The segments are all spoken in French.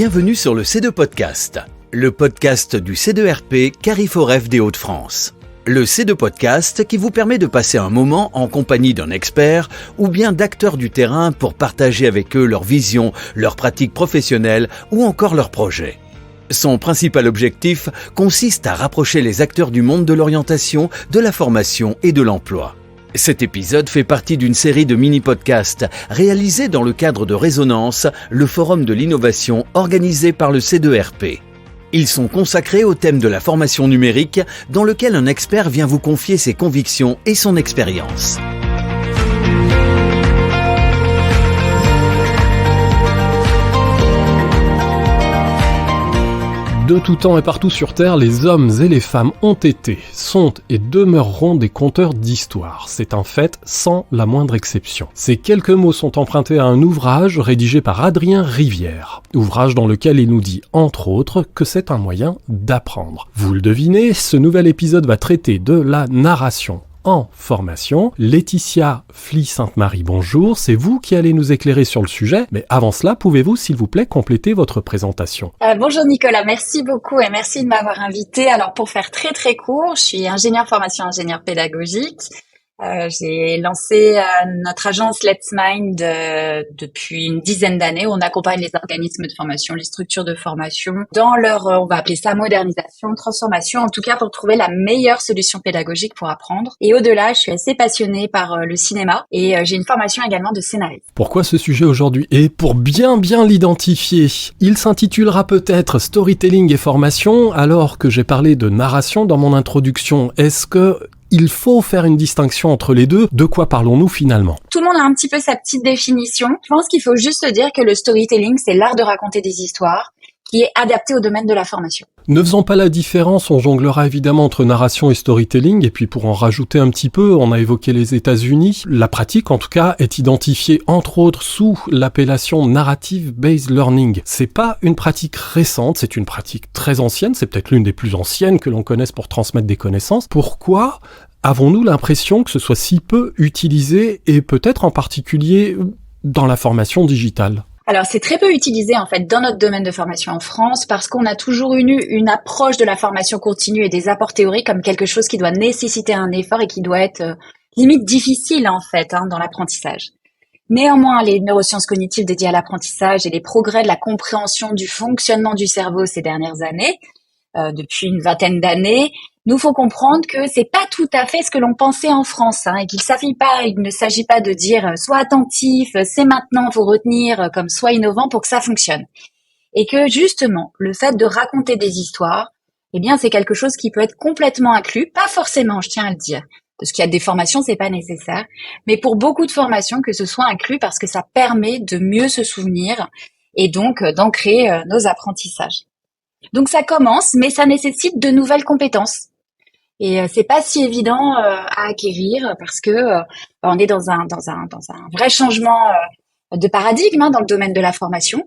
Bienvenue sur le C2 Podcast, le podcast du C2RP Carrefour des Hauts-de-France. Le C2 Podcast qui vous permet de passer un moment en compagnie d'un expert ou bien d'acteurs du terrain pour partager avec eux leur vision, leurs pratiques professionnelles ou encore leurs projets. Son principal objectif consiste à rapprocher les acteurs du monde de l'orientation, de la formation et de l'emploi. Cet épisode fait partie d'une série de mini-podcasts réalisés dans le cadre de Résonance, le forum de l'innovation organisé par le C2RP. Ils sont consacrés au thème de la formation numérique dans lequel un expert vient vous confier ses convictions et son expérience. De tout temps et partout sur Terre, les hommes et les femmes ont été, sont et demeureront des conteurs d'histoire. C'est un fait sans la moindre exception. Ces quelques mots sont empruntés à un ouvrage rédigé par Adrien Rivière. Ouvrage dans lequel il nous dit, entre autres, que c'est un moyen d'apprendre. Vous le devinez, ce nouvel épisode va traiter de la narration en formation. Laetitia Fly-Sainte-Marie, bonjour, c'est vous qui allez nous éclairer sur le sujet, mais avant cela, pouvez-vous s'il vous plaît compléter votre présentation? Bonjour Nicolas, merci beaucoup et merci de m'avoir invité. Alors pour faire très très court, je suis ingénieur ingénieur pédagogique. J'ai lancé notre agence Let's Mind depuis une dizaine d'années. On accompagne les organismes de formation, les structures de formation dans leur, on va appeler ça modernisation, transformation, en tout cas pour trouver la meilleure solution pédagogique pour apprendre. Et au-delà, je suis assez passionnée par le cinéma et j'ai une formation également de scénariste. Pourquoi ce sujet aujourd'hui? Et pour bien l'identifier, il s'intitulera peut-être Storytelling et formation, alors que j'ai parlé de narration dans mon introduction. Est-ce que il faut faire une distinction entre les deux? De quoi parlons-nous finalement? Tout le monde a un petit peu sa petite définition. Je pense qu'il faut juste dire que le storytelling, c'est l'art de raconter des histoires qui est adapté au domaine de la formation. Ne faisons pas la différence, on jonglera évidemment entre narration et storytelling, et puis pour en rajouter un petit peu, on a évoqué les États-Unis. La pratique, en tout cas, est identifiée entre autres sous l'appellation Narrative-Based Learning. C'est pas une pratique récente, c'est une pratique très ancienne, c'est peut-être l'une des plus anciennes que l'on connaisse pour transmettre des connaissances. Pourquoi avons-nous l'impression que ce soit si peu utilisé, et peut-être en particulier dans la formation digitale? Alors, c'est très peu utilisé, en fait, dans notre domaine de formation en France parce qu'on a toujours eu une approche de la formation continue et des apports théoriques comme quelque chose qui doit nécessiter un effort et qui doit être limite difficile, en fait, dans l'apprentissage. Néanmoins, les neurosciences cognitives dédiées à l'apprentissage et les progrès de la compréhension du fonctionnement du cerveau ces dernières années, depuis une vingtaine d'années, nous faut comprendre que c'est pas tout à fait ce que l'on pensait en France, et qu'il ne s'agit pas de dire sois attentif, c'est maintenant, faut retenir, comme sois innovant pour que ça fonctionne. Et que justement, le fait de raconter des histoires, eh bien, c'est quelque chose qui peut être complètement inclus, pas forcément, je tiens à le dire, parce qu'il y a des formations, c'est pas nécessaire, mais pour beaucoup de formations, que ce soit inclus parce que ça permet de mieux se souvenir et donc d'ancrer nos apprentissages. Donc ça commence, mais ça nécessite de nouvelles compétences. Et c'est pas si évident à acquérir parce que on est dans un vrai changement de paradigme dans le domaine de la formation.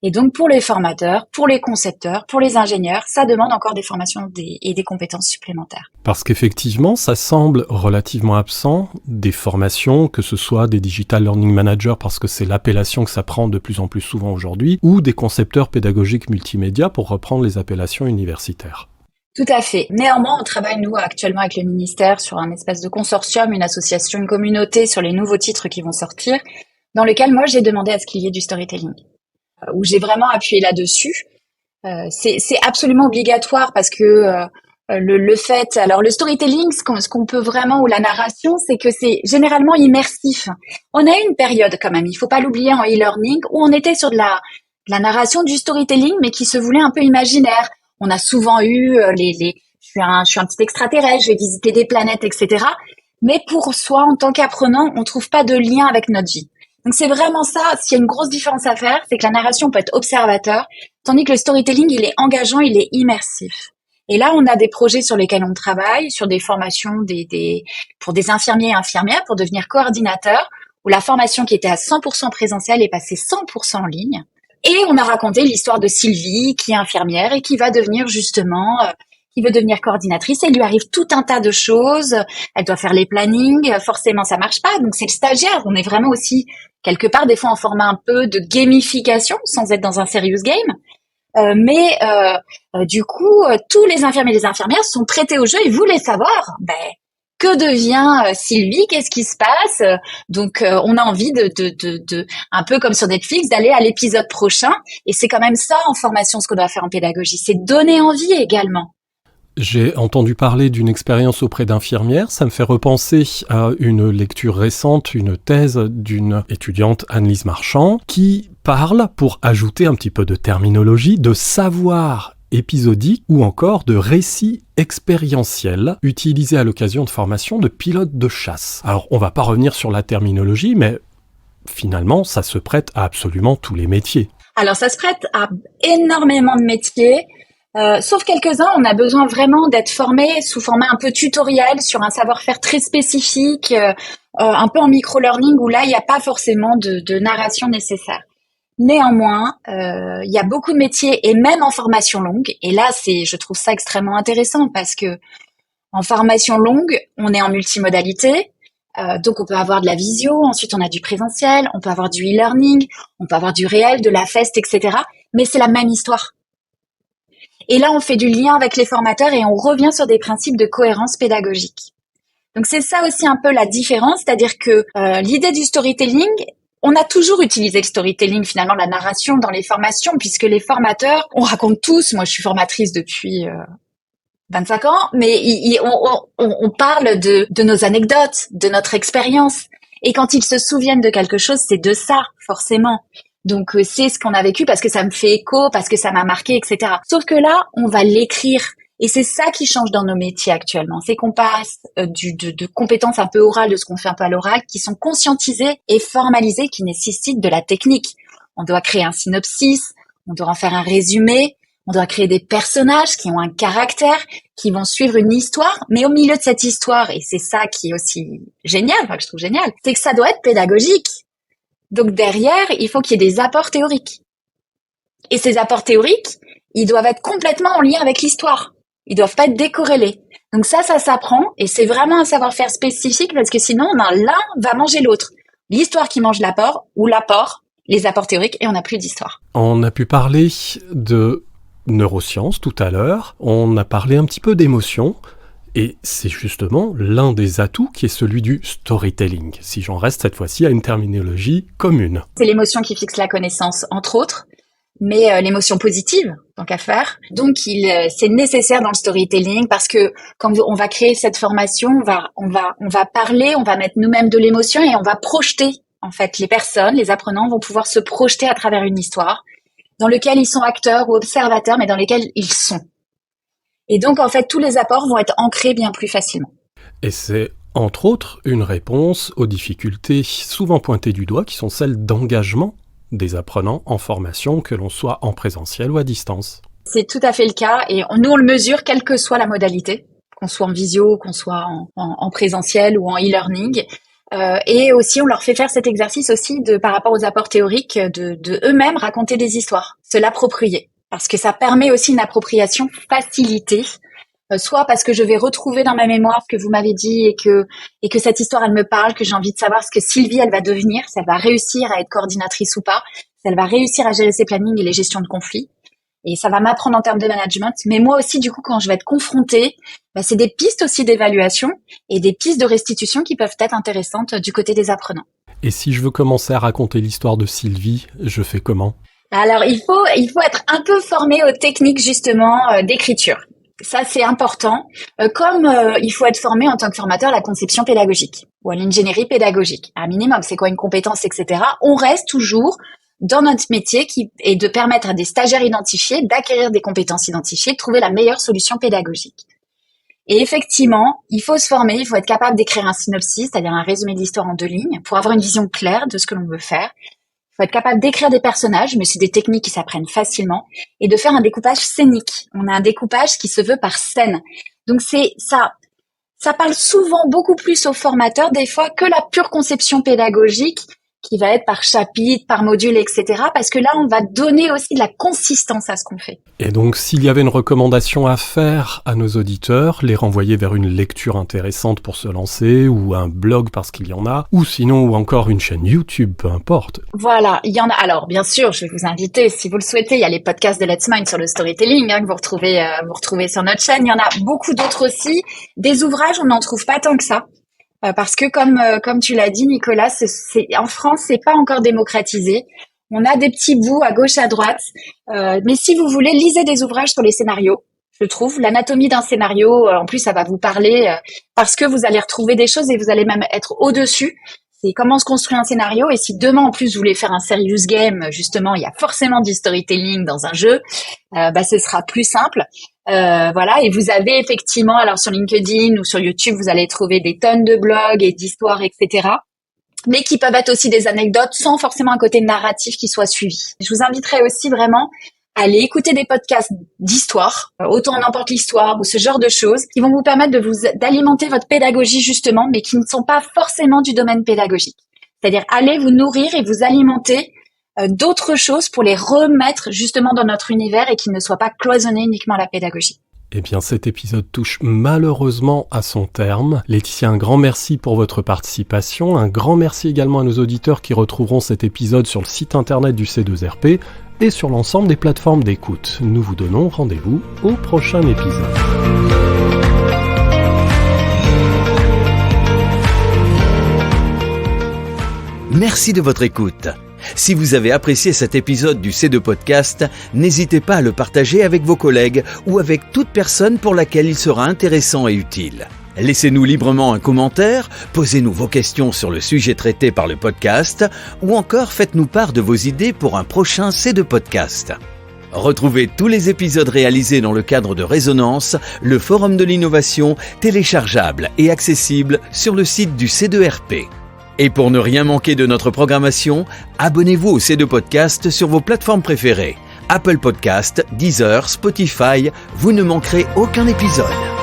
Et donc pour les formateurs, pour les concepteurs, pour les ingénieurs, ça demande encore des formations et des compétences supplémentaires. Parce qu'effectivement, ça semble relativement absent des formations, que ce soit des Digital Learning Managers, parce que c'est l'appellation que ça prend de plus en plus souvent aujourd'hui, ou des concepteurs pédagogiques multimédia, pour reprendre les appellations universitaires. Tout à fait. Néanmoins, on travaille, nous, actuellement avec le ministère sur un espèce de consortium, une association, une communauté sur les nouveaux titres qui vont sortir, dans lequel moi, j'ai demandé à ce qu'il y ait du storytelling, où j'ai vraiment appuyé là-dessus. C'est absolument obligatoire parce que le fait... Alors, le storytelling, ce qu'on peut vraiment, ou la narration, c'est que c'est généralement immersif. On a eu une période quand même, il faut pas l'oublier, en e-learning, où on était sur de la narration, du storytelling, mais qui se voulait un peu imaginaire. On a souvent eu je suis un petit extraterrestre, je vais visiter des planètes, etc. Mais pour soi, en tant qu'apprenant, on trouve pas de lien avec notre vie. Donc c'est vraiment ça, s'il y a une grosse différence à faire, c'est que la narration peut être observateur, tandis que le storytelling, il est engageant, il est immersif. Et là, on a des projets sur lesquels on travaille, sur des formations pour des infirmiers et infirmières pour devenir coordinateurs, où la formation qui était à 100% présentielle est passée 100% en ligne. Et on a raconté l'histoire de Sylvie, qui est infirmière et qui va devenir justement, qui veut devenir coordinatrice. Et il lui arrive tout un tas de choses. Elle doit faire les plannings. Forcément, ça marche pas. Donc, c'est le stagiaire. On est vraiment aussi, quelque part, des fois, en format un peu de gamification, sans être dans un serious game. Du coup, tous les infirmiers et les infirmières sont prêtés au jeu et voulaient savoir, que devient Sylvie, qu'est-ce qui se passe. Donc, on a envie de, un peu comme sur Netflix, d'aller à l'épisode prochain. Et c'est quand même ça en formation, ce qu'on doit faire en pédagogie, c'est donner envie également. J'ai entendu parler d'une expérience auprès d'infirmières, ça me fait repenser à une lecture récente, une thèse d'une étudiante, Annelise Marchand, qui parle, pour ajouter un petit peu de terminologie, de savoir épisodique ou encore de récits expérientiels utilisés à l'occasion de formation de pilotes de chasse. Alors, on va pas revenir sur la terminologie, mais finalement, ça se prête à absolument tous les métiers. Alors, ça se prête à énormément de métiers. Sauf quelques-uns, on a besoin vraiment d'être formé sous format un peu tutoriel sur un savoir-faire très spécifique, un peu en micro-learning où là, il n'y a pas forcément de narration nécessaire. Néanmoins, il y a beaucoup de métiers et même en formation longue. Et là, je trouve ça extrêmement intéressant parce que en formation longue, on est en multimodalité. Donc, on peut avoir de la visio, ensuite on a du présentiel, on peut avoir du e-learning, on peut avoir du réel, de la FEST, etc. Mais c'est la même histoire. Et là, on fait du lien avec les formateurs et on revient sur des principes de cohérence pédagogique. Donc, c'est ça aussi un peu la différence, c'est-à-dire que l'idée du storytelling, on a toujours utilisé le storytelling, finalement, la narration dans les formations, puisque les formateurs, on raconte tous, moi je suis formatrice depuis 25 ans, mais on parle de nos anecdotes, de notre expérience. Et quand ils se souviennent de quelque chose, c'est de ça, forcément. Donc, c'est ce qu'on a vécu parce que ça me fait écho, parce que ça m'a marqué, etc. Sauf que là, on va l'écrire. Et c'est ça qui change dans nos métiers actuellement. C'est qu'on passe de compétences un peu orales, de ce qu'on fait un peu à l'oral, qui sont conscientisées et formalisées, qui nécessitent de la technique. On doit créer un synopsis, on doit en faire un résumé, on doit créer des personnages qui ont un caractère, qui vont suivre une histoire. Mais au milieu de cette histoire, et c'est ça qui est aussi génial, enfin que je trouve génial, c'est que ça doit être pédagogique. Donc derrière, il faut qu'il y ait des apports théoriques. Et ces apports théoriques, ils doivent être complètement en lien avec l'histoire. Ils doivent pas être décorrélés. Donc ça s'apprend et c'est vraiment un savoir-faire spécifique parce que sinon, l'un va manger l'autre. L'histoire qui mange l'apport ou l'apport, les apports théoriques et on n'a plus d'histoire. On a pu parler de neurosciences tout à l'heure, on a parlé un petit peu d'émotions. Et c'est justement l'un des atouts qui est celui du storytelling, si j'en reste cette fois-ci à une terminologie commune. C'est l'émotion qui fixe la connaissance, entre autres, mais l'émotion positive, tant qu'à faire. Donc, c'est nécessaire dans le storytelling parce que quand on va créer cette formation, on va parler, on va mettre nous-mêmes de l'émotion et on va projeter. En fait, les personnes, les apprenants vont pouvoir se projeter à travers une histoire dans laquelle ils sont acteurs ou observateurs, mais dans lesquels ils sont. Et donc, en fait, tous les apports vont être ancrés bien plus facilement. Et c'est, entre autres, une réponse aux difficultés souvent pointées du doigt, qui sont celles d'engagement des apprenants en formation, que l'on soit en présentiel ou à distance. C'est tout à fait le cas, et nous, on le mesure, quelle que soit la modalité, qu'on soit en visio, qu'on soit en présentiel ou en e-learning. Et aussi, on leur fait faire cet exercice aussi par rapport aux apports théoriques, de eux-mêmes raconter des histoires, se l'approprier. Parce que ça permet aussi une appropriation facilitée, soit parce que je vais retrouver dans ma mémoire ce que vous m'avez dit et que cette histoire, elle me parle, que j'ai envie de savoir ce que Sylvie, elle va devenir, si elle va réussir à être coordinatrice ou pas, si elle va réussir à gérer ses plannings et les gestions de conflits. Et ça va m'apprendre en termes de management. Mais moi aussi, du coup, quand je vais être confrontée, c'est des pistes aussi d'évaluation et des pistes de restitution qui peuvent être intéressantes du côté des apprenants. Et si je veux commencer à raconter l'histoire de Sylvie, je fais comment ? Alors, il faut être un peu formé aux techniques, justement, d'écriture. Ça, c'est important. Comme il faut être formé en tant que formateur à la conception pédagogique ou à l'ingénierie pédagogique. Un minimum, c'est quoi une compétence, etc. On reste toujours dans notre métier qui est de permettre à des stagiaires identifiés d'acquérir des compétences identifiées, de trouver la meilleure solution pédagogique. Et effectivement, il faut se former, il faut être capable d'écrire un synopsis, c'est-à-dire un résumé de l'histoire en 2 lignes, pour avoir une vision claire de ce que l'on veut faire. Il faut être capable d'écrire des personnages, mais c'est des techniques qui s'apprennent facilement, et de faire un découpage scénique. On a un découpage qui se veut par scène. Donc ça parle souvent beaucoup plus aux formateurs des fois que la pure conception pédagogique qui va être par chapitre, par module, etc. Parce que là, on va donner aussi de la consistance à ce qu'on fait. Et donc, s'il y avait une recommandation à faire à nos auditeurs, les renvoyer vers une lecture intéressante pour se lancer, ou un blog parce qu'il y en a, ou sinon, ou encore une chaîne YouTube, peu importe. Voilà, il y en a. Alors, bien sûr, je vais vous inviter, si vous le souhaitez, il y a les podcasts de Let's Mind sur le storytelling, que vous retrouvez sur notre chaîne. Il y en a beaucoup d'autres aussi. Des ouvrages, on n'en trouve pas tant que ça. Parce que comme tu l'as dit, Nicolas, en France, c'est pas encore démocratisé. On a des petits bouts à gauche, à droite. Mais si vous voulez, lisez des ouvrages sur les scénarios. Je trouve l'anatomie d'un scénario, en plus, ça va vous parler parce que vous allez retrouver des choses et vous allez même être au-dessus. C'est comment se construit un scénario. Et si demain, en plus, vous voulez faire un serious game, justement, il y a forcément du storytelling dans un jeu, ce sera plus simple. Voilà, et vous avez effectivement, alors sur LinkedIn ou sur YouTube, vous allez trouver des tonnes de blogs et d'histoires, etc. Mais qui peuvent être aussi des anecdotes sans forcément un côté narratif qui soit suivi. Je vous inviterai aussi vraiment à aller écouter des podcasts d'histoire, autant n'importe l'histoire ou ce genre de choses, qui vont vous permettre d'alimenter votre pédagogie justement, mais qui ne sont pas forcément du domaine pédagogique. C'est-à-dire aller vous nourrir et vous alimenter d'autres choses pour les remettre justement dans notre univers et qui ne soient pas cloisonnés uniquement à la pédagogie. Eh bien, cet épisode touche malheureusement à son terme. Laetitia, un grand merci pour votre participation. Un grand merci également à nos auditeurs qui retrouveront cet épisode sur le site internet du C2RP et sur l'ensemble des plateformes d'écoute. Nous vous donnons rendez-vous au prochain épisode. Merci de votre écoute. Si vous avez apprécié cet épisode du C2 Podcast, n'hésitez pas à le partager avec vos collègues ou avec toute personne pour laquelle il sera intéressant et utile. Laissez-nous librement un commentaire, posez-nous vos questions sur le sujet traité par le podcast ou encore faites-nous part de vos idées pour un prochain C2 Podcast. Retrouvez tous les épisodes réalisés dans le cadre de Résonance, le forum de l'innovation, téléchargeable et accessible sur le site du C2RP. Et pour ne rien manquer de notre programmation, abonnez-vous au C2 Podcast sur vos plateformes préférées. Apple Podcast, Deezer, Spotify, vous ne manquerez aucun épisode.